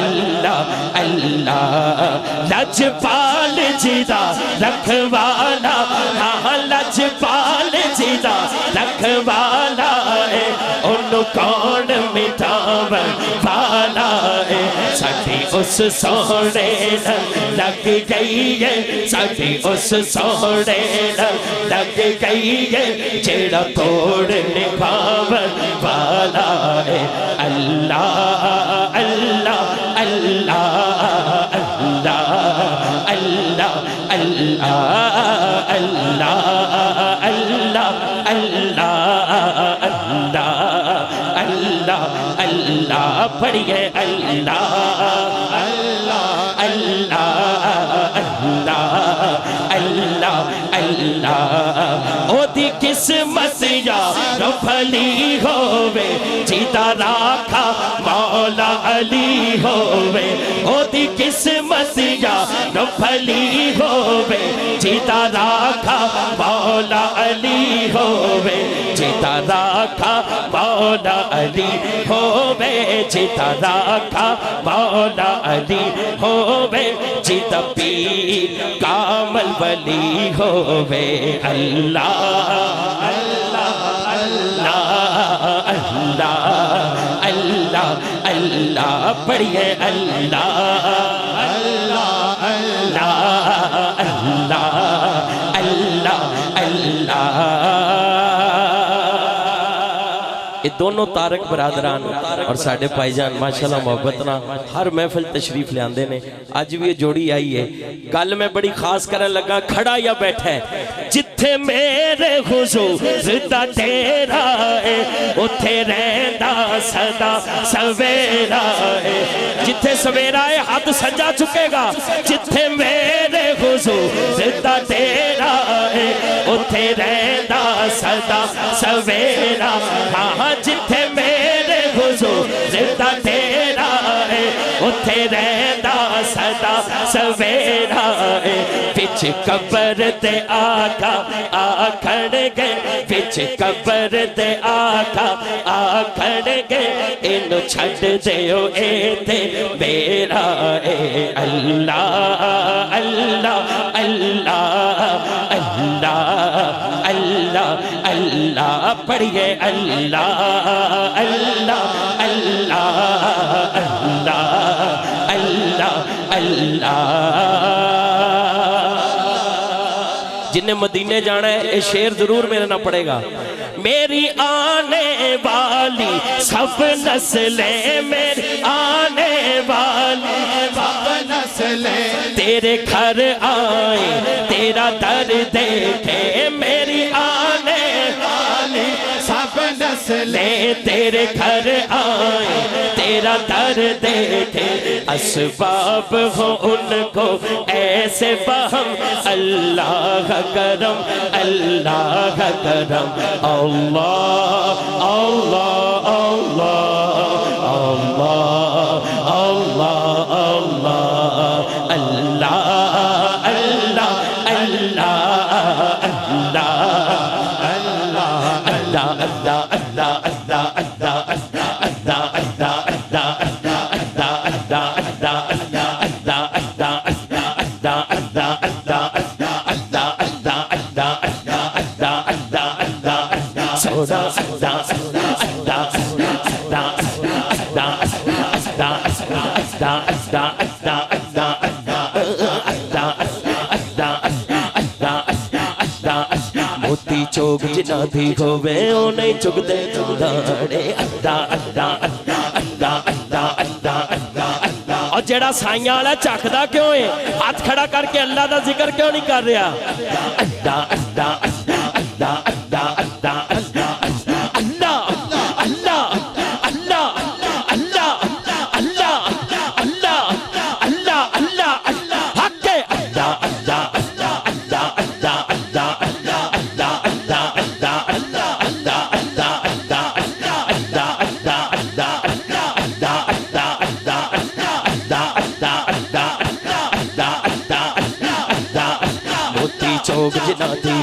اللہ اللہ لجپال جیدہ رکھوالا ہاں لجپال جیدہ رکھوالا ہے انہوں کون مٹاون والا ہے ساڑھی اس سوڑے لگ گئی ہے ساڑھی اس سوڑے لگ گئی ہے جیڑا توڑنے پاون والا ہے اللہ اللہ اللہ اللہ اللہ اللہ اللہ اللہ اللہ اللہ اللہ اللہ پڑھئے اللہ اللہ اللہ اللہ اللہ اللہ او دی قسمت یا رفلی ہووے جیتا راکھا مولا علی ہووے او دی قسمت یا رفلی ہووے جیتا راکھا مولا علی ہووے جیتا راکھا مولا علی ہووے جیتا راکھا مولا علی ہووے جیتا پیر کامل ولی ہووے اللہ اللہ اللہ اللہ اللہ اللہ پڑھئے اللہ اللہ اللہ اللہ اللہ اللہ یہ دونوں تارک برادران اور ساڑھے پائی جان ماشاءاللہ محبتنا ہر محفل تشریف لے آندے نے آج بھی یہ جوڑی آئی ہے گل میں بڑی خاص کرنے لگا کھڑا یا بیٹھا ہے جتھے میرے حضور دا تیرا ہے اتھے رہندا صدا سویرا ہے جتھے سویرا ہے ہاتھ سجا چکے گا جتھے میرے حضور دا تیرا ہے اتھے رہندا صدا سویرا ہاں جتھے میرے حضور دا تیرا ہے اتھے رہندا صدا سویرا ہے پچھ قبر دے آقا آکھڑ گئے پچھ قبر دے آقا آکھڑ گئے انہوں چھڑ دیو اے تے میرا اے اللہ اللہ اللہ اللہ اللہ اللہ پڑھئے اللہ اللہ اللہ اللہ اللہ اللہ جنہیں مدینے جانا ہے یہ شعر ضرور میرے نہ پڑے گا میری آنے والی سب نسلیں میری آنے والی سب نسلیں تیرے گھر آئیں تیرا در دیکھیں میری آنے والی سب نسلیں تیرے گھر آئیں تیرا در دیکھیں اسباب ہو ان کو ایسے فہم اللہ کرم اللہ کرم اللہ اللہ اللہ اللہ اللہ اللہ اللہ اللہ اللہ اللہ اللہ اللہ موتی چوک جنا بھی ہوئے او نہیں چک دے چنداڑے اللہ اللہ اللہ اللہ اللہ اللہ اور جڑا سائیاں والا چکدا کیوں ہے ہاتھ کھڑا کر کے اللہ دا ذکر کیوں نہیں کر رہا اللہ اللہ اللہ اللہ اللہ چوک جنا دی